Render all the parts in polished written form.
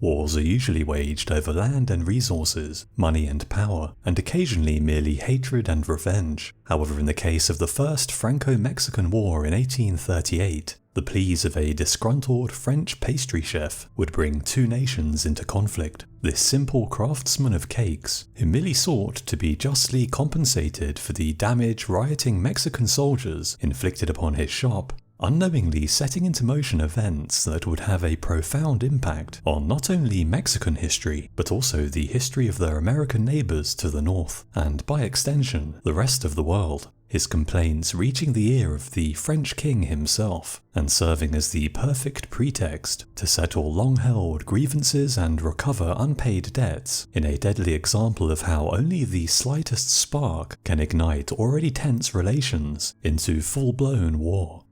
Wars are usually waged over land and resources, money and power, and occasionally merely hatred and revenge. However, in the case of the First Franco-Mexican War in 1838, the pleas of a disgruntled French pastry chef would bring two nations into conflict. This simple craftsman of cakes, who merely sought to be justly compensated for the damage rioting Mexican soldiers inflicted upon his shop, unknowingly setting into motion events that would have a profound impact on not only Mexican history, but also the history of their American neighbours to the north, and by extension, the rest of the world. His complaints reaching the ear of the French king himself, and serving as the perfect pretext to settle long-held grievances and recover unpaid debts, in a deadly example of how only the slightest spark can ignite already tense relations into full-blown war.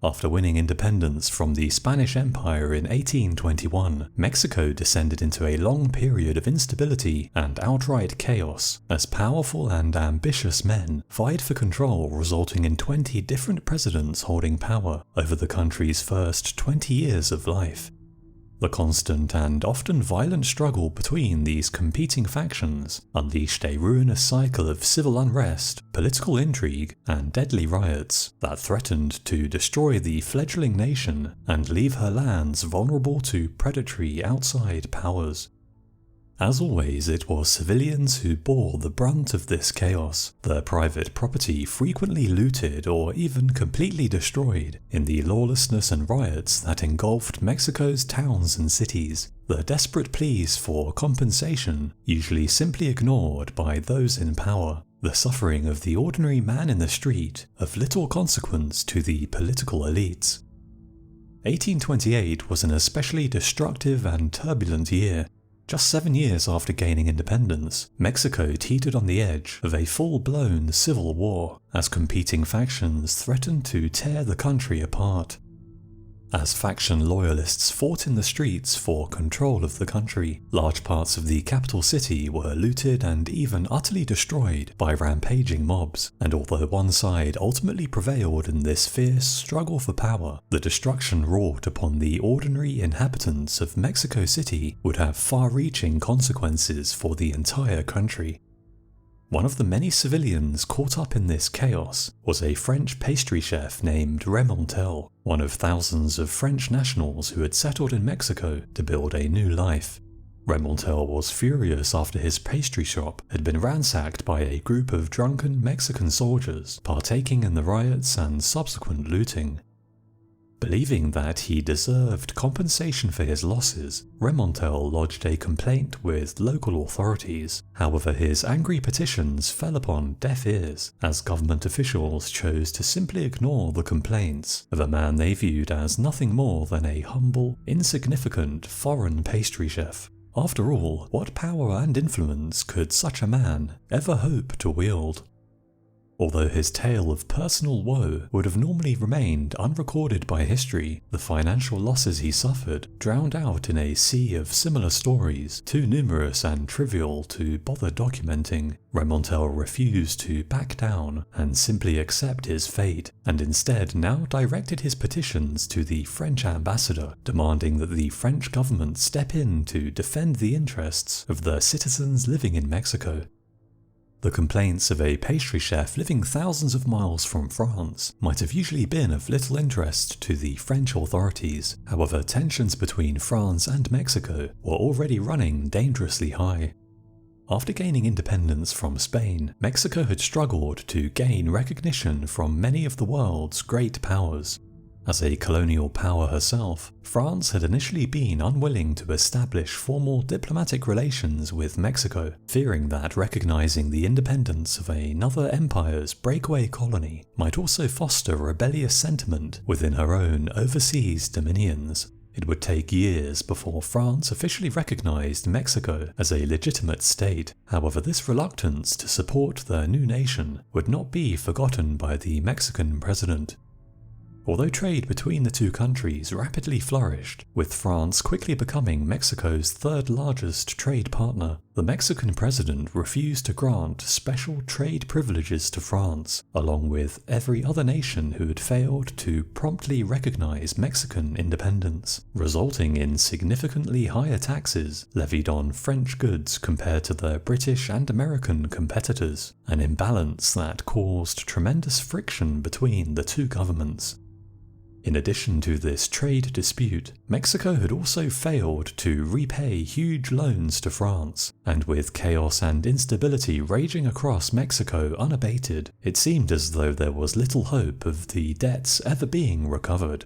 After winning independence from the Spanish Empire in 1821, Mexico descended into a long period of instability and outright chaos, as powerful and ambitious men vied for control, resulting in 20 different presidents holding power over the country's first 20 years of life. The constant and often violent struggle between these competing factions unleashed a ruinous cycle of civil unrest, political intrigue, and deadly riots that threatened to destroy the fledgling nation and leave her lands vulnerable to predatory outside powers. As always, it was civilians who bore the brunt of this chaos, their private property frequently looted or even completely destroyed in the lawlessness and riots that engulfed Mexico's towns and cities, the desperate pleas for compensation usually simply ignored by those in power, the suffering of the ordinary man in the street of little consequence to the political elites. 1828 was an especially destructive and turbulent year. Just 7 years after gaining independence, Mexico teetered on the edge of a full-blown civil war, as competing factions threatened to tear the country apart. As faction loyalists fought in the streets for control of the country, large parts of the capital city were looted and even utterly destroyed by rampaging mobs, and although one side ultimately prevailed in this fierce struggle for power, the destruction wrought upon the ordinary inhabitants of Mexico City would have far-reaching consequences for the entire country. One of the many civilians caught up in this chaos was a French pastry chef named Remontel, one of thousands of French nationals who had settled in Mexico to build a new life. Remontel was furious after his pastry shop had been ransacked by a group of drunken Mexican soldiers partaking in the riots and subsequent looting. Believing that he deserved compensation for his losses, Remontel lodged a complaint with local authorities. However, his angry petitions fell upon deaf ears, as government officials chose to simply ignore the complaints of a man they viewed as nothing more than a humble, insignificant foreign pastry chef. After all, what power and influence could such a man ever hope to wield? Although his tale of personal woe would have normally remained unrecorded by history, the financial losses he suffered drowned out in a sea of similar stories, too numerous and trivial to bother documenting. Remontel refused to back down and simply accept his fate, and instead now directed his petitions to the French ambassador, demanding that the French government step in to defend the interests of the citizens living in Mexico. The complaints of a pastry chef living thousands of miles from France might have usually been of little interest to the French authorities. However, tensions between France and Mexico were already running dangerously high. After gaining independence from Spain, Mexico had struggled to gain recognition from many of the world's great powers. As a colonial power herself, France had initially been unwilling to establish formal diplomatic relations with Mexico, fearing that recognizing the independence of another empire's breakaway colony might also foster rebellious sentiment within her own overseas dominions. It would take years before France officially recognized Mexico as a legitimate state. However, this reluctance to support the new nation would not be forgotten by the Mexican president. Although trade between the two countries rapidly flourished, with France quickly becoming Mexico's third largest trade partner, The Mexican president refused to grant special trade privileges to France, along with every other nation who had failed to promptly recognize Mexican independence, resulting in significantly higher taxes levied on French goods compared to their British and American competitors, an imbalance that caused tremendous friction between the two governments. In addition to this trade dispute, Mexico had also failed to repay huge loans to France, and with chaos and instability raging across Mexico unabated, it seemed as though there was little hope of the debts ever being recovered.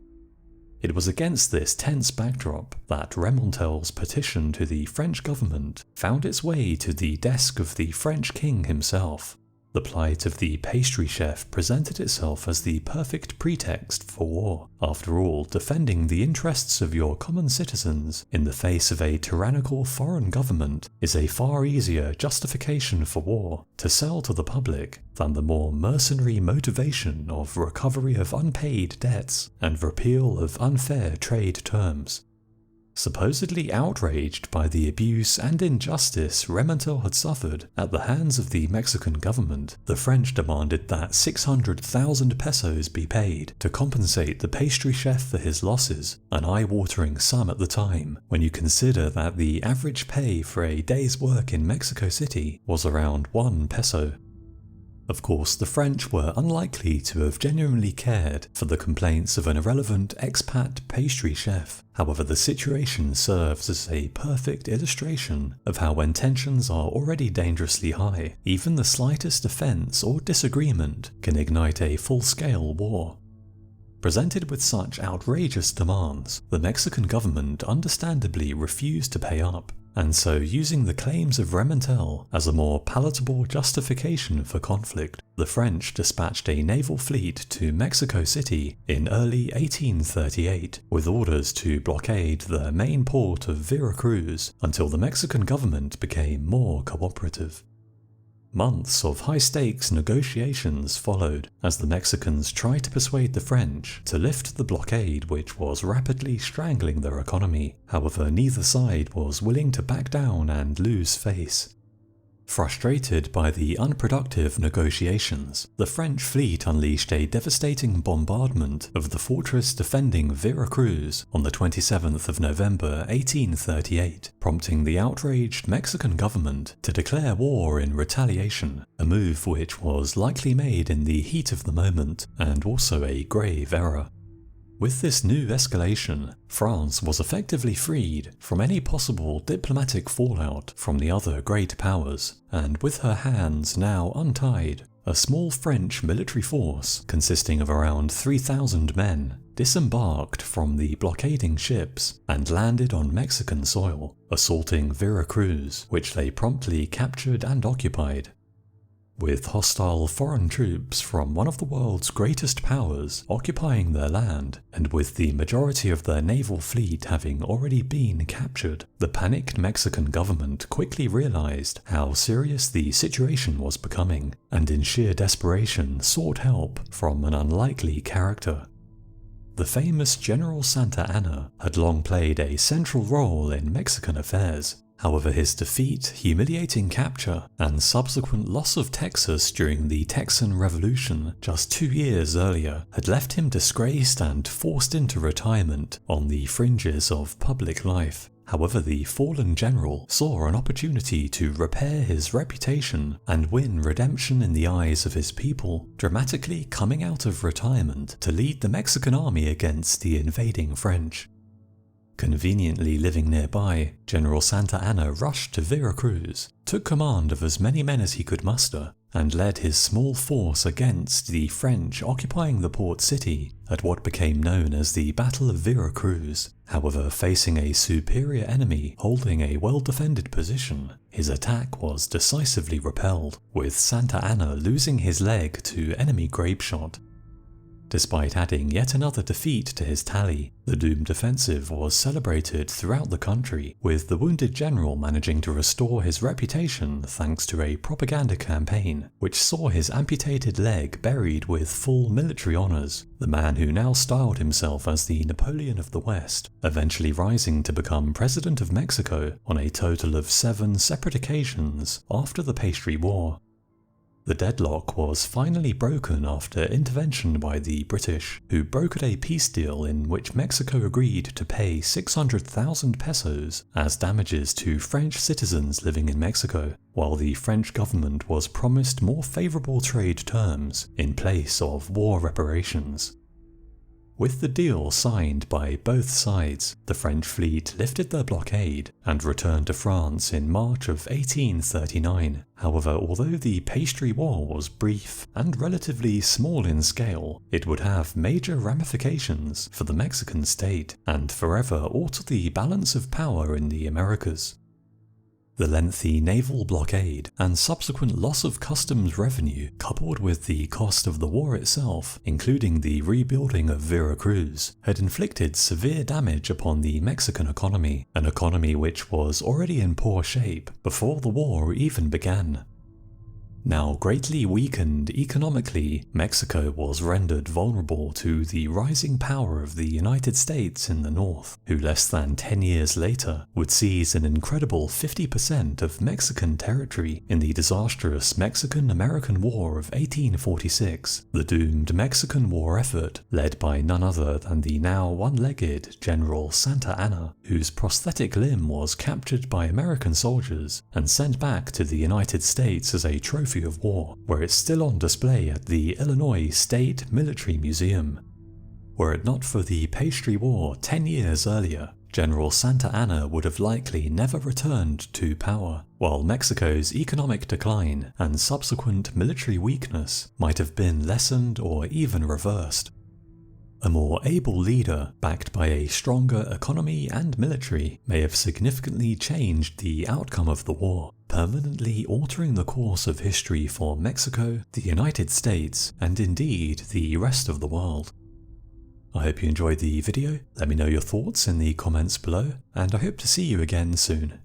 It was against this tense backdrop that Remontel's petition to the French government found its way to the desk of the French king himself. The plight of the pastry chef presented itself as the perfect pretext for war. After all, defending the interests of your common citizens in the face of a tyrannical foreign government is a far easier justification for war to sell to the public than the more mercenary motivation of recovery of unpaid debts and repeal of unfair trade terms. Supposedly outraged by the abuse and injustice Remontel had suffered at the hands of the Mexican government, the French demanded that 600,000 pesos be paid to compensate the pastry chef for his losses, an eye-watering sum at the time when you consider that the average pay for a day's work in Mexico City was around 1 peso. Of course, the French were unlikely to have genuinely cared for the complaints of an irrelevant expat pastry chef. However, the situation serves as a perfect illustration of how when tensions are already dangerously high, even the slightest offense or disagreement can ignite a full-scale war. Presented with such outrageous demands, the Mexican government understandably refused to pay up, and so using the claims of Remontel as a more palatable justification for conflict, the French dispatched a naval fleet to Mexico City in early 1838 with orders to blockade the main port of Veracruz until the Mexican government became more cooperative. Months of high-stakes negotiations followed as the Mexicans tried to persuade the French to lift the blockade which was rapidly strangling their economy. However, neither side was willing to back down and lose face. Frustrated by the unproductive negotiations, the French fleet unleashed a devastating bombardment of the fortress defending Veracruz on the 27th of November 1838, prompting the outraged Mexican government to declare war in retaliation, a move which was likely made in the heat of the moment and also a grave error. With this new escalation, France was effectively freed from any possible diplomatic fallout from the other great powers, and with her hands now untied, a small French military force consisting of around 3,000 men disembarked from the blockading ships and landed on Mexican soil, assaulting Veracruz, which they promptly captured and occupied. With hostile foreign troops from one of the world's greatest powers occupying their land, and with the majority of their naval fleet having already been captured, the panicked Mexican government quickly realized how serious the situation was becoming, and in sheer desperation sought help from an unlikely character. The famous General Santa Anna had long played a central role in Mexican affairs. However, his defeat, humiliating capture, and subsequent loss of Texas during the Texan Revolution just 2 years earlier had left him disgraced and forced into retirement on the fringes of public life. However, the fallen general saw an opportunity to repair his reputation and win redemption in the eyes of his people, dramatically coming out of retirement to lead the Mexican army against the invading French. Conveniently living nearby, General Santa Anna rushed to Veracruz, took command of as many men as he could muster, and led his small force against the French occupying the port city at what became known as the Battle of Veracruz. However, facing a superior enemy holding a well-defended position, his attack was decisively repelled, with Santa Anna losing his leg to enemy grapeshot. Despite adding yet another defeat to his tally, the doomed offensive was celebrated throughout the country, with the wounded general managing to restore his reputation thanks to a propaganda campaign, which saw his amputated leg buried with full military honours. The man who now styled himself as the Napoleon of the West, eventually rising to become President of Mexico on a total of 7 separate occasions after the Pastry War. The deadlock was finally broken after intervention by the British, who brokered a peace deal in which Mexico agreed to pay 600,000 pesos as damages to French citizens living in Mexico, while the French government was promised more favourable trade terms in place of war reparations. With the deal signed by both sides, the French fleet lifted their blockade and returned to France in March of 1839. However, although the Pastry War was brief and relatively small in scale, it would have major ramifications for the Mexican state and forever alter the balance of power in the Americas. The lengthy naval blockade and subsequent loss of customs revenue, coupled with the cost of the war itself, including the rebuilding of Veracruz, had inflicted severe damage upon the Mexican economy, an economy which was already in poor shape before the war even began. Now greatly weakened economically, Mexico was rendered vulnerable to the rising power of the United States in the north, who less than 10 years later would seize an incredible 50% of Mexican territory in the disastrous Mexican-American War of 1846, the doomed Mexican war effort led by none other than the now one-legged General Santa Anna, whose prosthetic limb was captured by American soldiers and sent back to the United States as a trophy of war, where it's still on display at the Illinois State Military Museum. Were it not for the Pastry War 10 years earlier, General Santa Anna would have likely never returned to power, while Mexico's economic decline and subsequent military weakness might have been lessened or even reversed. A more able leader, backed by a stronger economy and military, may have significantly changed the outcome of the war, permanently altering the course of history for Mexico, the United States, and indeed the rest of the world. I hope you enjoyed the video. Let me know your thoughts in the comments below, and I hope to see you again soon.